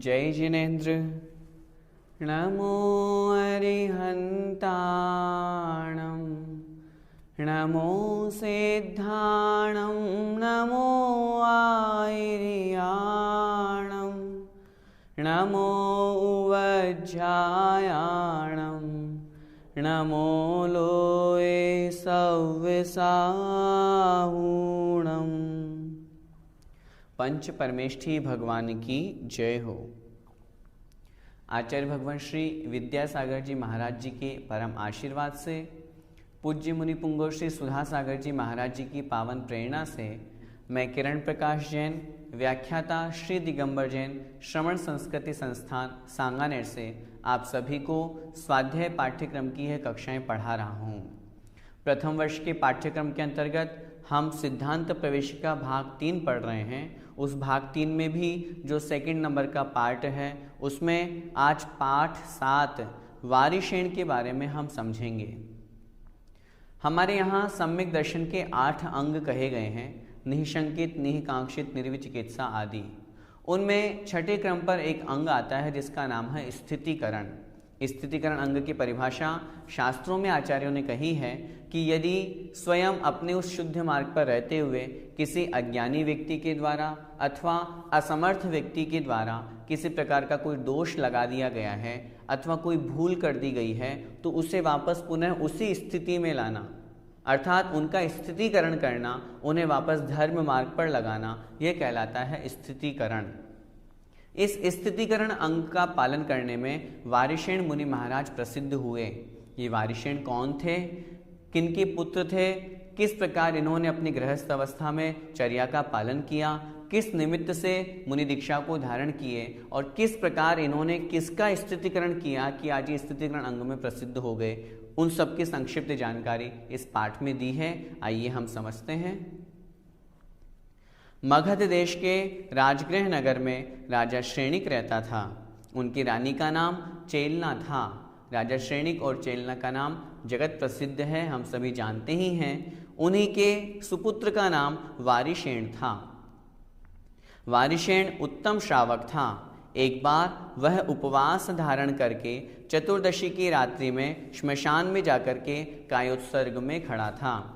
जय जिनेन्द्र। नमो अरिहन्ताणं नमो सिद्धाणं नमो आयर्याणं नमो उवज्जायाणं नमो लोये सव्यसाहूणम्। पंच परमेष्ठी भगवान की जय हो। आचार्य भगवान श्री विद्यासागर जी महाराज जी के परम आशीर्वाद से, पूज्य मुनि पुंगव श्री सुधा सागर जी महाराज जी की पावन प्रेरणा से मैं किरण प्रकाश जैन, व्याख्याता श्री दिगंबर जैन, श्रवण संस्कृति संस्थान सांगानेर से आप सभी को स्वाध्याय पाठ्यक्रम की यह कक्षाएं पढ़ा रहा हूँ। प्रथम वर्ष के पाठ्यक्रम के अंतर्गत हम सिद्धांत प्रवेशिका भाग 3 पढ़ रहे हैं। उस भाग 3 में भी जो सेकंड नंबर का पार्ट है उसमें आज पाठ 7 वारिशेण के बारे में हम समझेंगे। हमारे यहाँ सम्यक दर्शन के 8 अंग कहे गए हैं, निःशंकित, निःकांक्षित, निर्विचिकित्सा आदि। उनमें छठे क्रम पर एक अंग आता है जिसका नाम है स्थितिकरण। स्थितिकरण अंग की परिभाषा शास्त्रों में आचार्यों ने कही है कि यदि स्वयं अपने उस शुद्ध मार्ग पर रहते हुए किसी अज्ञानी व्यक्ति के द्वारा अथवा असमर्थ व्यक्ति के द्वारा किसी प्रकार का कोई दोष लगा दिया गया है अथवा कोई भूल कर दी गई है तो उसे वापस पुनः उसी स्थिति में लाना, अर्थात उनका स्थितिकरण करना, उन्हें वापस धर्म मार्ग पर लगाना, यह कहलाता है स्थितिकरण। इस स्थितिकरण अंग का पालन करने में वारिशेण मुनि महाराज प्रसिद्ध हुए। ये वारिशेण कौन थे, किनके पुत्र थे, किस प्रकार इन्होंने अपनी गृहस्थ अवस्था में चर्या का पालन किया, किस निमित्त से मुनि दीक्षा को धारण किए और किस प्रकार इन्होंने किसका स्थितिकरण किया कि आज ये स्थितिकरण अंग में प्रसिद्ध हो गए, उन सब की संक्षिप्त जानकारी इस पाठ में दी है। आइए हम समझते हैं। मगध देश के राजगृह नगर में राजा श्रेणिक रहता था। उनकी रानी का नाम चेलना था। राजा श्रेणिक और चेलना का नाम जगत प्रसिद्ध है, हम सभी जानते ही हैं। उन्हीं के सुपुत्र का नाम वारिशेण था। वारिशेण उत्तम श्रावक था। एक बार वह उपवास धारण करके चतुर्दशी की रात्रि में श्मशान में जाकर के कायोत्सर्ग में खड़ा था।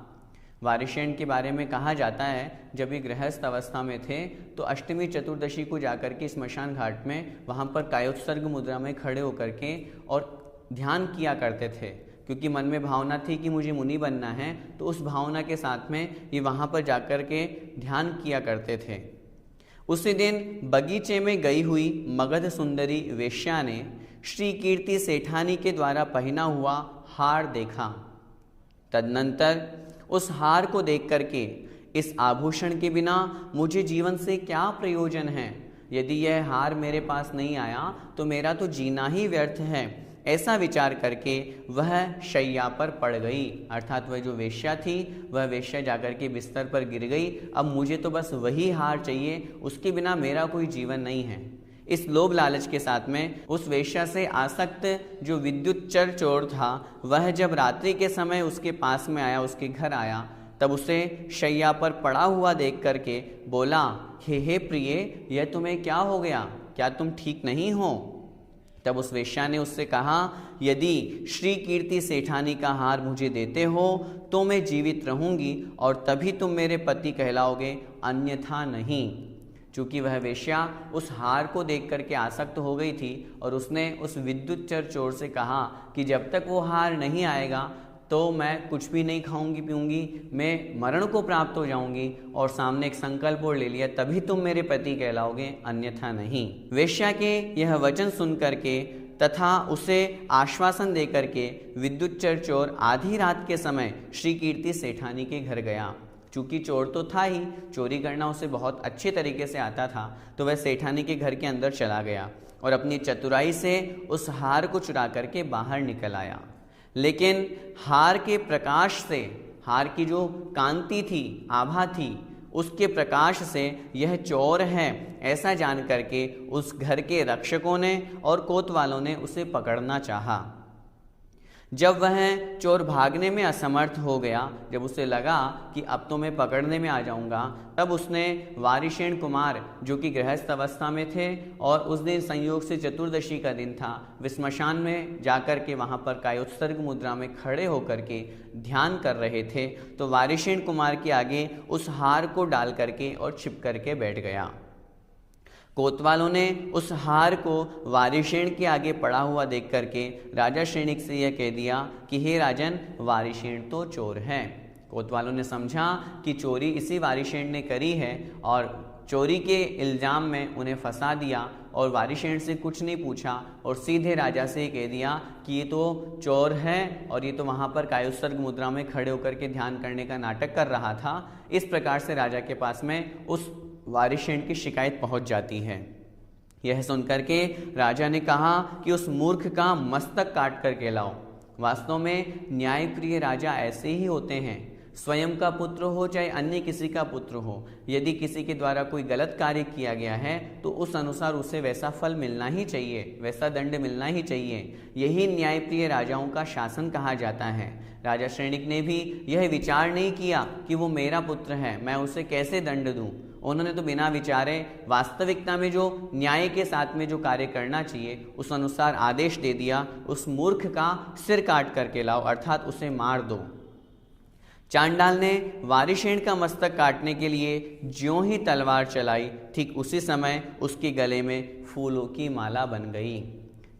वारिशेण के बारे में कहा जाता है जब ये गृहस्थ अवस्था में थे तो अष्टमी चतुर्दशी को जाकर के स्मशान घाट में वहाँ पर कायोत्सर्ग मुद्रा में खड़े होकर के और ध्यान किया करते थे, क्योंकि मन में भावना थी कि मुझे मुनि बनना है। तो उस भावना के साथ में ये वहाँ पर जाकर के ध्यान किया करते थे। उसी दिन बगीचे में गई हुई मगध सुंदरी वेश्या ने श्री कीर्ति सेठानी के द्वारा पहना हुआ हार देखा। तदनंतर उस हार को देख करके इस आभूषण के बिना मुझे जीवन से क्या प्रयोजन है, यदि यह हार मेरे पास नहीं आया तो मेरा तो जीना ही व्यर्थ है, ऐसा विचार करके वह शैया पर पड़ गई। अर्थात वह जो वेश्या थी वह वेश्या जाकर के बिस्तर पर गिर गई। अब मुझे तो बस वही हार चाहिए, उसके बिना मेरा कोई जीवन नहीं है। इस लोभ लालच के साथ में उस वेश्या से आसक्त जो विद्युत चर चोर था वह जब रात्रि के समय उसके पास में आया, उसके घर आया, तब उसे शैया पर पड़ा हुआ देख करके बोला, हे प्रिय, यह तुम्हें क्या हो गया, क्या तुम ठीक नहीं हो? तब उस वेश्या ने उससे कहा, यदि श्री कीर्ति सेठानी का हार मुझे देते हो तो मैं जीवित रहूंगी और तभी तुम मेरे पति कहलाओगे, अन्यथा नहीं। चूंकि वह वेश्या उस हार को देख करके आसक्त हो गई थी और उसने उस विद्युत चर चोर से कहा कि जब तक वो हार नहीं आएगा तो मैं कुछ भी नहीं खाऊंगी पीऊंगी, मैं मरण को प्राप्त हो जाऊंगी। और सामने एक संकल्प और ले लिया, तभी तुम मेरे पति कहलाओगे, अन्यथा नहीं। वेश्या के यह वचन सुन करके तथा उसे आश्वासन दे करके विद्युत चर चोर आधी रात के समय श्री कीर्ति सेठानी के घर गया। चूंकि चोर तो था ही, चोरी करना उसे बहुत अच्छे तरीके से आता था, तो वह सेठानी के घर के अंदर चला गया और अपनी चतुराई से उस हार को चुरा करके बाहर निकल आया। लेकिन हार के प्रकाश से, हार की जो कांति थी, आभा थी, उसके प्रकाश से यह चोर है ऐसा जान करके उस घर के रक्षकों ने और कोतवालों ने उसे पकड़ना चाहा। जब वह चोर भागने में असमर्थ हो गया, जब उसे लगा कि अब तो मैं पकड़ने में आ जाऊंगा, तब उसने वारिशेन कुमार जो कि गृहस्थ अवस्था में थे और उस दिन संयोग से चतुर्दशी का दिन था, वे श्मशान में जाकर के वहाँ पर कायोत्सर्ग मुद्रा में खड़े होकर के ध्यान कर रहे थे, तो वारिशेन कुमार के आगे उस हार को डाल करके और छिप करके बैठ गया। कोतवालों ने उस हार को वारिशेन के आगे पड़ा हुआ देख करके राजा श्रेणिक से यह कह दिया कि हे राजन, वारिशेन तो चोर है। कोतवालों ने समझा कि चोरी इसी वारिशेन ने करी है और चोरी के इल्ज़ाम में उन्हें फंसा दिया और वारिशेन से कुछ नहीं पूछा और सीधे राजा से कह दिया कि ये तो चोर है और ये तो वहाँ पर कायोत्सर्ग मुद्रा में खड़े होकर के ध्यान करने का नाटक कर रहा था। इस प्रकार से राजा के पास में उस वारिशेन की शिकायत पहुंच जाती है। यह सुनकर के राजा ने कहा कि उस मूर्ख का मस्तक काट करके लाओ। वास्तव में न्यायप्रिय राजा ऐसे ही होते हैं, स्वयं का पुत्र हो चाहे अन्य किसी का पुत्र हो, यदि किसी के द्वारा कोई गलत कार्य किया गया है तो उस अनुसार उसे वैसा फल मिलना ही चाहिए, वैसा दंड मिलना ही चाहिए। यही न्यायप्रिय राजाओं का शासन कहा जाता है। राजा श्रेणिक ने भी यह विचार नहीं किया कि वो मेरा पुत्र है, मैं उसे कैसे दंड दूं। उन्होंने तो बिना विचारे वास्तविकता में जो न्याय के साथ में जो कार्य करना चाहिए उस अनुसार आदेश दे दिया, उस मूर्ख का सिर काट करके लाओ, अर्थात उसे मार दो। चांडाल ने वारिशेन का मस्तक काटने के लिए ज्यों ही तलवार चलाई, ठीक उसी समय उसके गले में फूलों की माला बन गई।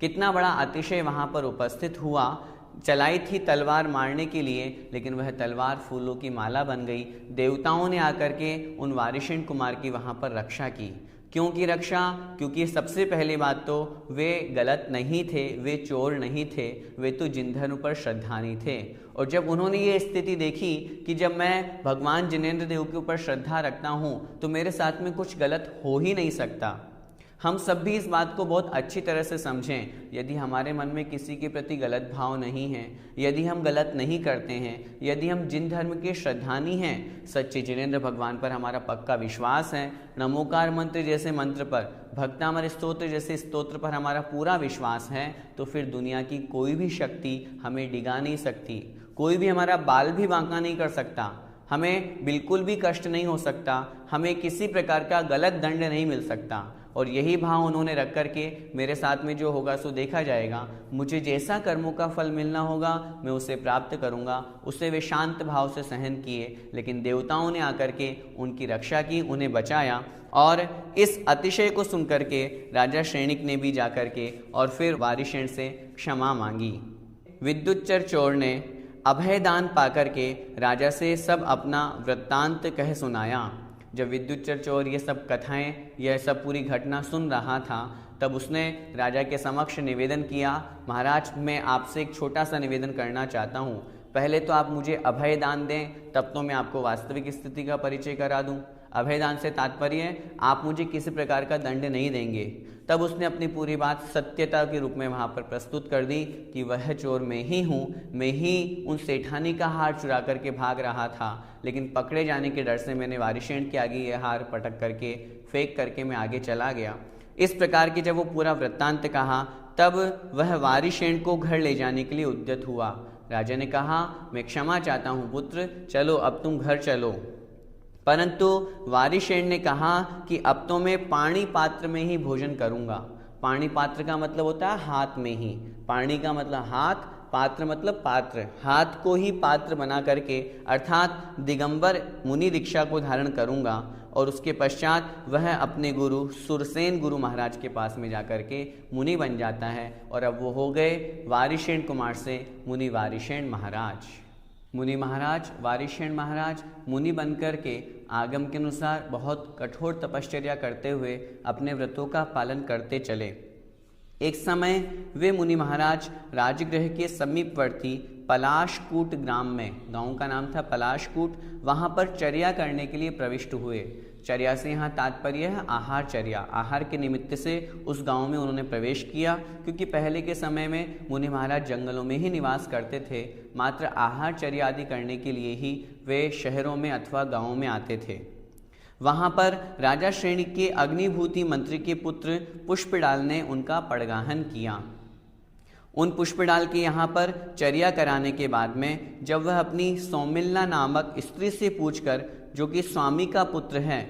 कितना बड़ा अतिशय वहां पर उपस्थित हुआ। चलाई थी तलवार मारने के लिए, लेकिन वह तलवार फूलों की माला बन गई। देवताओं ने आकर के उन वारिशेन कुमार की वहाँ पर रक्षा की। क्यों की रक्षा? क्योंकि सबसे पहली बात तो वे गलत नहीं थे, वे चोर नहीं थे, वे तो जिन धर्म पर श्रद्धानी थे। और जब उन्होंने ये स्थिति देखी कि जब मैं भगवान जिनेंद्र देव के ऊपर श्रद्धा रखता हूँ तो मेरे साथ में कुछ गलत हो ही नहीं सकता। हम सब भी इस बात को बहुत अच्छी तरह से समझें। यदि हमारे मन में किसी के प्रति गलत भाव नहीं है, यदि हम गलत नहीं करते हैं, यदि हम जिन धर्म के श्रद्धानी हैं, सच्चे जिनेंद्र भगवान पर हमारा पक्का विश्वास है, नमोकार मंत्र जैसे मंत्र पर, भक्तामर स्तोत्र जैसे स्तोत्र पर हमारा पूरा विश्वास है, तो फिर दुनिया की कोई भी शक्ति हमें डिगा नहीं सकती, कोई भी हमारा बाल भी बांका नहीं कर सकता, हमें बिल्कुल भी कष्ट नहीं हो सकता, हमें किसी प्रकार का गलत दंड नहीं मिल सकता। और यही भाव उन्होंने रख करके मेरे साथ में जो होगा सो देखा जाएगा, मुझे जैसा कर्मों का फल मिलना होगा मैं उसे प्राप्त करूंगा। उसे वे शांत भाव से सहन किए, लेकिन देवताओं ने आकर के उनकी रक्षा की, उन्हें बचाया। और इस अतिशय को सुनकर के राजा श्रेणिक ने भी जाकर के और फिर वारिशेन से क्षमा मांगी। विद्युच्चर चोर ने अभयदान पाकर के राजा से सब अपना वृत्तांत कह सुनाया। जब विद्युच्चर चोर ये सब कथाएं, यह सब पूरी घटना सुन रहा था, तब उसने राजा के समक्ष निवेदन किया, महाराज मैं आपसे एक छोटा सा निवेदन करना चाहता हूँ। पहले तो आप मुझे अभय दान दें, तब तो मैं आपको वास्तविक स्थिति का परिचय करा दूँ। अभय दान से तात्पर्य आप मुझे किसी प्रकार का दंड नहीं देंगे। तब उसने अपनी पूरी बात सत्यता के रूप में वहाँ पर प्रस्तुत कर दी कि वह चोर मैं ही हूँ, मैं ही उन सेठानी का हार चुरा करके भाग रहा था, लेकिन पकड़े जाने के डर से मैंने वारिशेन के आगे यह हार पटक करके फेंक करके मैं आगे चला गया। इस प्रकार की जब वो पूरा वृत्तांत कहा, तब वह वारिशेन को घर ले जाने के लिए उद्यत हुआ। राजा ने कहा, मैं क्षमा चाहता हूँ पुत्र, चलो अब तुम घर चलो। परंतु वारिशेन ने कहा कि अब तो मैं पानी पात्र में ही भोजन करूंगा। पानी पात्र का मतलब होता है हाथ में ही, पानी का मतलब हाथ, पात्र मतलब पात्र, हाथ को ही पात्र बना करके अर्थात दिगंबर मुनि दीक्षा को धारण करूंगा। और उसके पश्चात वह अपने गुरु सुरसेन गुरु महाराज के पास में जाकर के मुनि बन जाता है। और अब वो हो गए वारिशेन कुमार से मुनि वारिशेन महाराज। मुनि महाराज वारिशेन महाराज मुनि बनकर के आगम के अनुसार बहुत कठोर तपश्चर्या करते हुए अपने व्रतों का पालन करते चले। एक समय वे मुनि महाराज राजगृह के समीपवर्ती पलाशकूट ग्राम में, गांव का नाम था पलाशकूट, वहां पर चर्या करने के लिए प्रविष्ट हुए। चर्या से यहाँ तात्पर्य है आहार चर्या, आहार के निमित्त से उस गांव में उन्होंने प्रवेश किया, क्योंकि पहले के समय में मुनि महाराज जंगलों में ही निवास करते थे, मात्र आहार चर्या आदि करने के लिए ही वे शहरों में अथवा गाँवों में आते थे। वहाँ पर राजा श्रेणी के अग्निभूति मंत्री के पुत्र पुष्पडाल ने उनका पड़गाहन किया। उन पुष्पडाल के यहाँ पर चर्या कराने के बाद में जब वह अपनी सौमिल्ला नामक स्त्री से पूछकर, जो कि स्वामी का पुत्र है,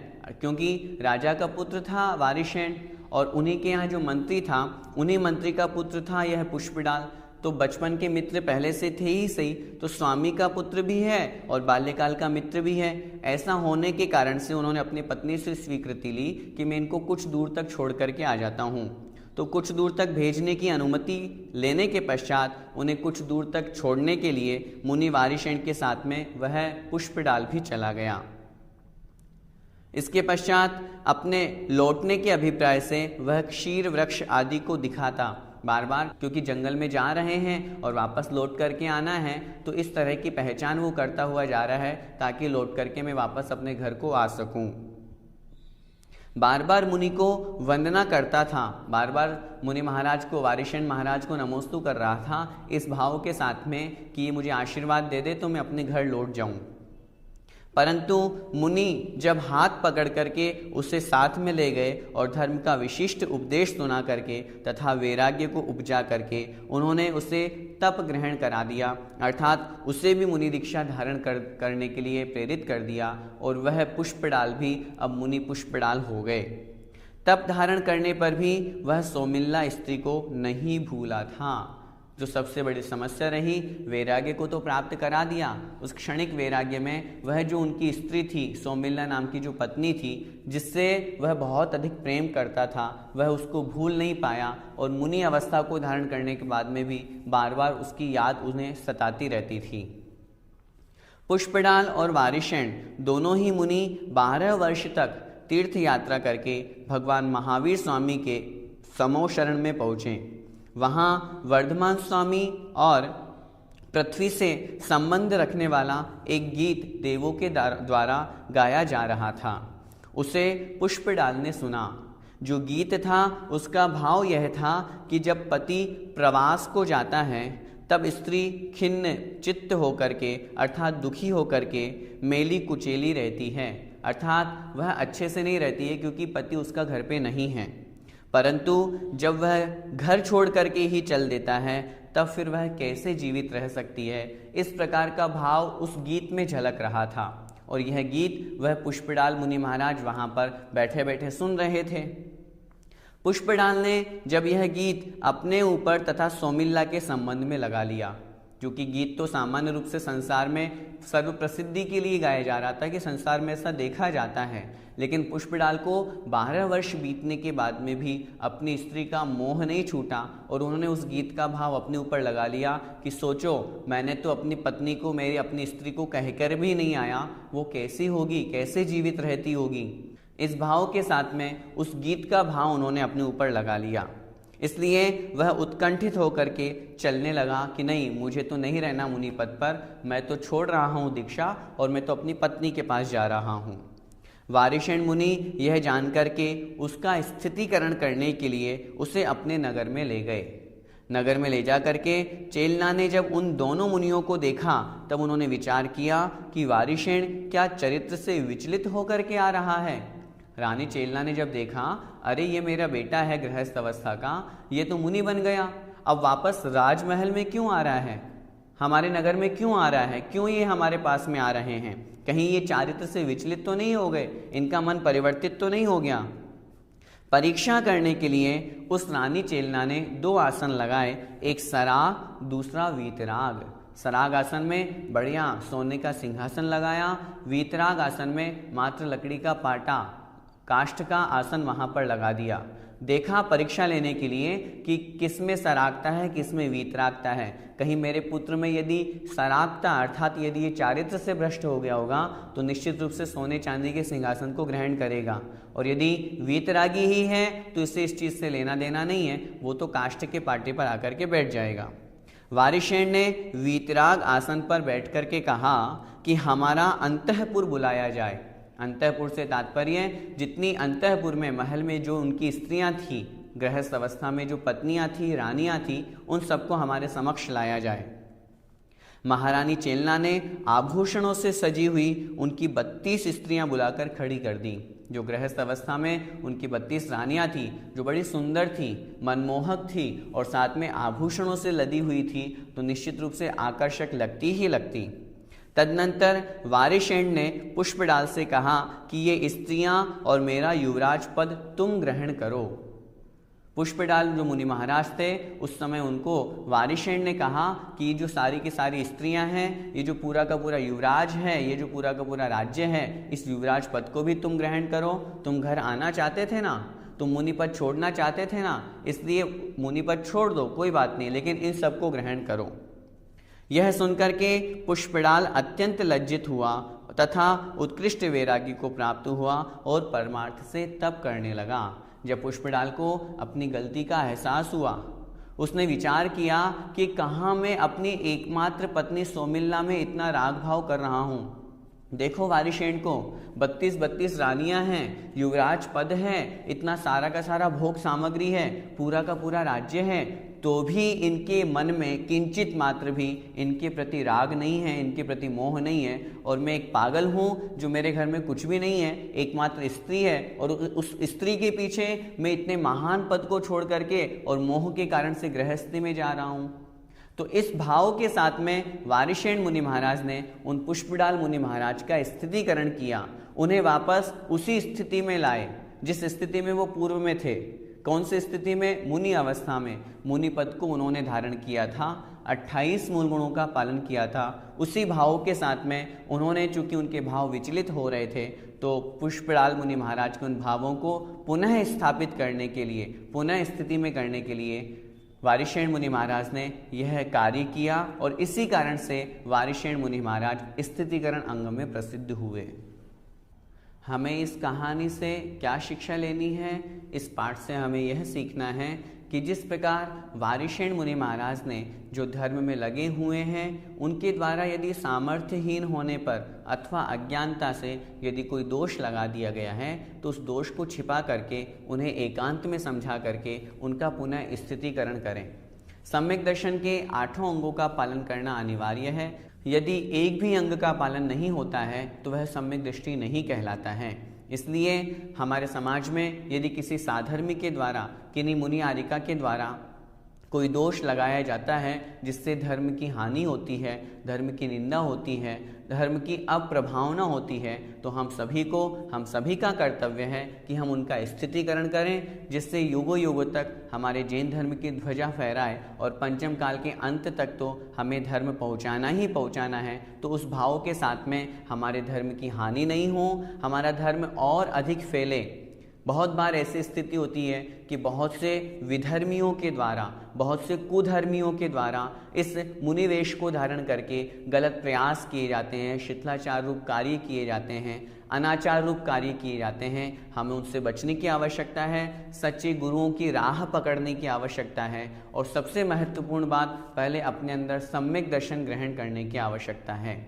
क्योंकि राजा का पुत्र था वारिशेन और उन्हीं के यहाँ जो मंत्री था उन्हीं मंत्री का पुत्र था यह पुष्पडाल, तो बचपन के मित्र पहले से थे ही सही, तो स्वामी का पुत्र भी है और बाल्यकाल का मित्र भी है। ऐसा होने के कारण से उन्होंने अपनी पत्नी से स्वीकृति ली कि मैं इनको कुछ दूर तक छोड़ करके आ जाता हूँ। तो कुछ दूर तक भेजने की अनुमति लेने के पश्चात उन्हें कुछ दूर तक छोड़ने के लिए मुनि वारिशेन के साथ में वह पुष्पडाल भी चला गया। इसके पश्चात अपने लौटने के अभिप्राय से वह क्षीर वृक्ष आदि को दिखाता बार बार, क्योंकि जंगल में जा रहे हैं और वापस लौट करके आना है, तो इस तरह की पहचान वो करता हुआ जा रहा है ताकि लौट करके मैं वापस अपने घर को आ सकूं। बार बार मुनि को वंदना करता था, बार बार मुनि महाराज को, वारिशेन महाराज को नमोस्तु कर रहा था इस भाव के साथ में कि ये मुझे आशीर्वाद दे दे तो मैं अपने घर लौट जाऊं। परंतु मुनि जब हाथ पकड़ करके उसे साथ में ले गए और धर्म का विशिष्ट उपदेश सुना करके तथा वैराग्य को उपजा करके उन्होंने उसे तप ग्रहण करा दिया, अर्थात उसे भी मुनि दीक्षा धारण करने के लिए प्रेरित कर दिया और वह पुष्पडाल भी अब मुनि पुष्पडाल हो गए। तप धारण करने पर भी वह सौमिल्ला स्त्री को नहीं भूला था। जो सबसे बड़ी समस्या रही, वैराग्य को तो प्राप्त करा दिया, उस क्षणिक वैराग्य में वह जो उनकी स्त्री थी, सौमिल्ला नाम की जो पत्नी थी, जिससे वह बहुत अधिक प्रेम करता था, वह उसको भूल नहीं पाया और मुनि अवस्था को धारण करने के बाद में भी बार बार उसकी याद उन्हें सताती रहती थी। पुष्पडाल और वारिशेन दोनों ही मुनि 12 वर्ष तक तीर्थ यात्रा करके भगवान महावीर स्वामी के समो शरण में पहुँचे। वहाँ वर्धमान स्वामी और पृथ्वी से संबंध रखने वाला एक गीत देवों के द्वारा गाया जा रहा था। उसे पुष्पडाल ने सुना। जो गीत था उसका भाव यह था कि जब पति प्रवास को जाता है तब स्त्री खिन्न चित्त होकर के, अर्थात दुखी होकर के मेली कुचेली रहती है, अर्थात वह अच्छे से नहीं रहती है क्योंकि पति उसका घर पे नहीं है। परंतु जब वह घर छोड़ करके ही चल देता है तब फिर वह कैसे जीवित रह सकती है, इस प्रकार का भाव उस गीत में झलक रहा था। और यह गीत वह पुष्पडाल मुनि महाराज वहाँ पर बैठे बैठे सुन रहे थे। पुष्पडाल ने जब यह गीत अपने ऊपर तथा सौमिल्ला के संबंध में लगा लिया, क्योंकि गीत तो सामान्य रूप से संसार में सर्व प्रसिद्धि के लिए गाया जा रहा था कि संसार में ऐसा देखा जाता है, लेकिन पुष्पडाल को 12 वर्ष बीतने के बाद में भी अपनी स्त्री का मोह नहीं छूटा और उन्होंने उस गीत का भाव अपने ऊपर लगा लिया कि सोचो, मैंने तो अपनी पत्नी को, मेरी अपनी स्त्री को कहकर भी नहीं आया, वो कैसी होगी, कैसे जीवित रहती होगी। इस भाव के साथ में उस गीत का भाव उन्होंने अपने ऊपर लगा लिया। इसलिए वह उत्कंठित होकर के चलने लगा कि नहीं, मुझे तो नहीं रहना मुनि पद पर, मैं तो छोड़ रहा हूँ दीक्षा और मैं तो अपनी पत्नी के पास जा रहा हूँ। वारिशेन मुनि यह जानकर के उसका स्थितिकरण करने के लिए उसे अपने नगर में ले गए। नगर में ले जा करके चेलना ने जब उन दोनों मुनियों को देखा तब उन्होंने विचार किया कि वारिशेन क्या चरित्र से विचलित होकर के आ रहा है। रानी चेलना ने जब देखा, अरे ये मेरा बेटा है गृहस्थ अवस्था का, ये तो मुनि बन गया, अब वापस राजमहल में क्यों आ रहा है, हमारे नगर में क्यों आ रहा है, क्यों ये हमारे पास में आ रहे हैं, कहीं ये चारित्र से विचलित तो नहीं हो गए, इनका मन परिवर्तित तो नहीं हो गया। परीक्षा करने के लिए उस रानी चेलना ने 2 आसन लगाए, एक सराग, दूसरा वीतराग। सराग आसन में बढ़िया सोने का सिंहासन लगाया, वीतराग आसन में मात्र लकड़ी का पाटा, काष्ठ का आसन वहां पर लगा दिया। देखा परीक्षा लेने के लिए कि किसमें सरागता है, किसमें वीतरागता है। कहीं मेरे पुत्र में यदि सरागता अर्थात यदि ये चारित्र से भ्रष्ट हो गया होगा तो निश्चित रूप से सोने चांदी के सिंहासन को ग्रहण करेगा, और यदि वीतरागी ही है तो इसे इस चीज़ से लेना देना नहीं है, वो तो काष्ठ के पाटे पर आकर के बैठ जाएगा। वारिशेन ने वीतराग आसन पर बैठ कर के कहा कि हमारा अंतःपुर बुलाया जाए। अंतःपुर से तात्पर्य जितनी अंतःपुर में महल में जो उनकी स्त्रियां थी, गृहस्थ अवस्था में जो पत्नियां थी, रानियां थी, उन सबको हमारे समक्ष लाया जाए। महारानी चेलना ने आभूषणों से सजी हुई उनकी 32 स्त्रियां बुलाकर खड़ी कर दी। जो गृहस्थ अवस्था में उनकी 32 रानियां थी, जो बड़ी सुंदर थी, मनमोहक थी और साथ में आभूषणों से लदी हुई थी, तो निश्चित रूप से आकर्षक लगती ही लगती। तदनंतर वारिशेन ने पुष्पडाल से कहा कि ये स्त्रियां और मेरा युवराज पद तुम ग्रहण करो। पुष्पडाल जो मुनि महाराज थे, उस समय उनको वारिशेन ने कहा कि जो सारी की सारी स्त्रियां हैं, ये जो पूरा का पूरा युवराज है, ये जो पूरा का पूरा राज्य है, इस युवराज पद को भी तुम ग्रहण करो। तुम घर आना चाहते थे ना, तुम मुनि पद छोड़ना चाहते थे ना, इसलिए मुनि पद छोड़ दो, कोई बात नहीं, लेकिन इन सबको ग्रहण करो। यह सुनकर के पुष्पडाल अत्यंत लज्जित हुआ तथा उत्कृष्ट वैरागी को प्राप्त हुआ और परमार्थ से तप करने लगा। जब पुष्पडाल को अपनी गलती का एहसास हुआ, उसने विचार किया कि कहाँ मैं अपनी एकमात्र पत्नी सौमिल्ला में इतना राग भाव कर रहा हूँ। देखो वारिशेन को 32 रानियां हैं, युवराज पद है, इतना सारा का सारा भोग सामग्री है, पूरा का पूरा राज्य है, तो भी इनके मन में किंचित मात्र भी इनके प्रति राग नहीं है, इनके प्रति मोह नहीं है। और मैं एक पागल हूँ जो मेरे घर में कुछ भी नहीं है, एकमात्र स्त्री है, और उस स्त्री के पीछे मैं इतने महान पद को छोड़ करके और मोह के कारण से गृहस्थी में जा रहा हूँ। तो इस भाव के साथ में वारिशेन मुनि महाराज ने उन पुष्पडाल मुनि महाराज का स्थितिकरण किया, उन्हें वापस उसी स्थिति में लाए जिस स्थिति में वो पूर्व में थे। कौन सी स्थिति में? मुनि अवस्था में। मुनि पद को उन्होंने धारण किया था, 28 मूल गुणों का पालन किया था। उसी भाव के साथ में उन्होंने, चूंकि उनके भाव विचलित हो रहे थे, तो पुष्पडाल मुनि महाराज के उन भावों को पुनः स्थापित करने के लिए, पुनः स्थिति में करने के लिए वारिशेन मुनि महाराज ने यह कार्य किया, और इसी कारण से वारिशेन मुनि महाराज स्थितिकरण अंग में प्रसिद्ध हुए। हमें इस कहानी से क्या शिक्षा लेनी है? इस पाठ से हमें यह सीखना है कि जिस प्रकार वारिशेन मुनि महाराज ने जो धर्म में लगे हुए हैं, उनके द्वारा यदि सामर्थ्यहीन होने पर अथवा अज्ञानता से यदि कोई दोष लगा दिया गया है, तो उस दोष को छिपा करके, उन्हें एकांत में समझा करके उनका पुनः स्थितिकरण करें। सम्यक दर्शन के 8 अंगों का पालन करना अनिवार्य है। यदि एक भी अंग का पालन नहीं होता है तो वह सम्यक दृष्टि नहीं कहलाता है। इसलिए हमारे समाज में यदि किसी साधर्मी के द्वारा, किन्हीं मुनि आरिका के द्वारा कोई दोष लगाया जाता है जिससे धर्म की हानि होती है, धर्म की निंदा होती है, धर्म की अप्रभावना होती है, तो हम सभी का कर्तव्य है कि हम उनका स्थितिकरण करें, जिससे युगों युगों तक हमारे जैन धर्म की ध्वजा फहराए और पंचम काल के अंत तक तो हमें धर्म पहुंचाना ही पहुंचाना है। तो उस भाव के साथ में हमारे धर्म की हानि नहीं हो, हमारा धर्म और अधिक फैले। बहुत बार ऐसी स्थिति होती है कि बहुत से विधर्मियों के द्वारा, बहुत से कुधर्मियों के द्वारा इस मुनिवेश को धारण करके गलत प्रयास किए जाते हैं, शिथिलाचार रूप कार्य किए जाते हैं, अनाचार रूप कार्य किए जाते हैं। हमें उनसे बचने की आवश्यकता है, सच्चे गुरुओं की राह पकड़ने की आवश्यकता है, और सबसे महत्वपूर्ण बात, पहले अपने अंदर सम्यक दर्शन ग्रहण करने की आवश्यकता है।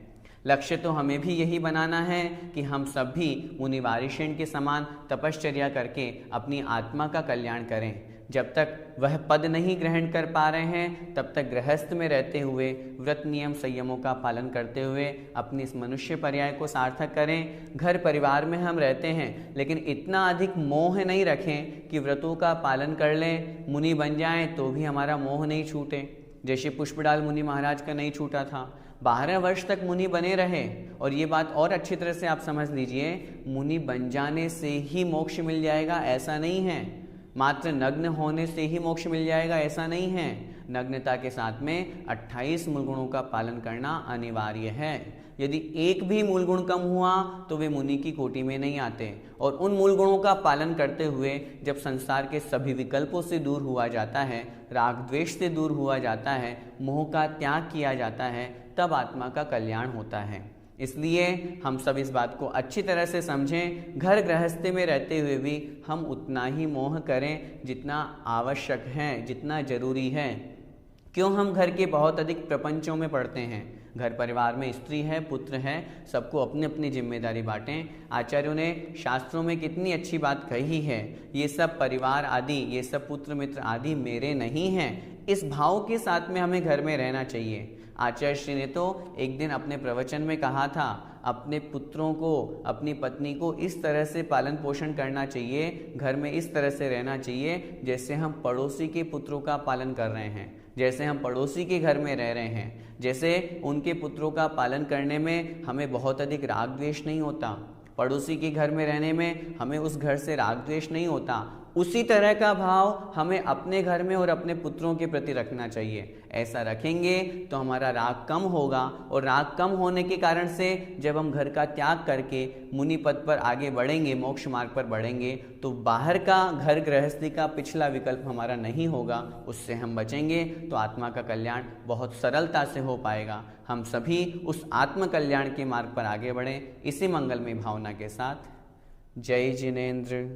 लक्ष्य तो हमें भी यही बनाना है कि हम सब भी मुनि वारिशेन के समान तपश्चर्या करके अपनी आत्मा का कल्याण करें। जब तक वह पद नहीं ग्रहण कर पा रहे हैं, तब तक गृहस्थ में रहते हुए व्रत नियम संयमों का पालन करते हुए अपनी इस मनुष्य पर्याय को सार्थक करें। घर परिवार में हम रहते हैं, लेकिन इतना अधिक मोह नहीं रखें कि व्रतों का पालन कर लें, मुनि बन जाएं तो भी हमारा मोह नहीं छूटे, जैसे पुष्पडाल मुनि महाराज का नहीं छूटा था। 12 वर्ष तक मुनि बने रहे, और ये बात और अच्छी तरह से आप समझ लीजिए, मुनि बन जाने से ही मोक्ष मिल जाएगा ऐसा नहीं है, मात्र नग्न होने से ही मोक्ष मिल जाएगा ऐसा नहीं है। नग्नता के साथ में 28 मूल गुणों का पालन करना अनिवार्य है। यदि एक भी मूल गुण कम हुआ तो वे मुनि की कोटि में नहीं आते, और उन मूल गुणों का पालन करते हुए जब संसार के सभी विकल्पों से दूर हुआ जाता है, राग द्वेष से दूर हुआ जाता है, मोह का त्याग किया जाता है, तब आत्मा का कल्याण होता है। इसलिए हम सब इस बात को अच्छी तरह से समझें। घर गृहस्थी में रहते हुए भी हम उतना ही मोह करें जितना आवश्यक है, जितना जरूरी है। क्यों हम घर के बहुत अधिक प्रपंचों में पड़ते हैं? घर परिवार में स्त्री है, पुत्र है, सबको अपनी अपनी जिम्मेदारी बांटें। आचार्यों ने शास्त्रों में कितनी अच्छी बात कही है, ये सब परिवार आदि, ये सब पुत्र मित्र आदि मेरे नहीं हैं। इस भाव के साथ में हमें घर में रहना चाहिए। आचार्य श्री ने तो एक दिन अपने प्रवचन में कहा था, अपने पुत्रों को, अपनी पत्नी को इस तरह से पालन पोषण करना चाहिए, घर में इस तरह से रहना चाहिए जैसे हम पड़ोसी के पुत्रों का पालन कर रहे हैं, जैसे हम पड़ोसी के घर में रह रहे हैं, जैसे उनके पुत्रों का पालन करने में हमें बहुत अधिक राग द्वेष नहीं होता, पड़ोसी के घर में रहने में हमें उस घर से राग द्वेष नहीं होता। उसी तरह का भाव हमें अपने घर में और अपने पुत्रों के प्रति रखना चाहिए। ऐसा रखेंगे तो हमारा राग कम होगा, और राग कम होने के कारण से जब हम घर का त्याग करके मुनि पद पर आगे बढ़ेंगे, मोक्ष मार्ग पर बढ़ेंगे, तो बाहर का घर गृहस्थी का पिछला विकल्प हमारा नहीं होगा, उससे हम बचेंगे तो आत्मा का कल्याण बहुत सरलता से हो पाएगा। हम सभी उस आत्म कल्याण के मार्ग पर आगे बढ़ें, इसी मंगलमय भावना के साथ। जय जिनेंद्र।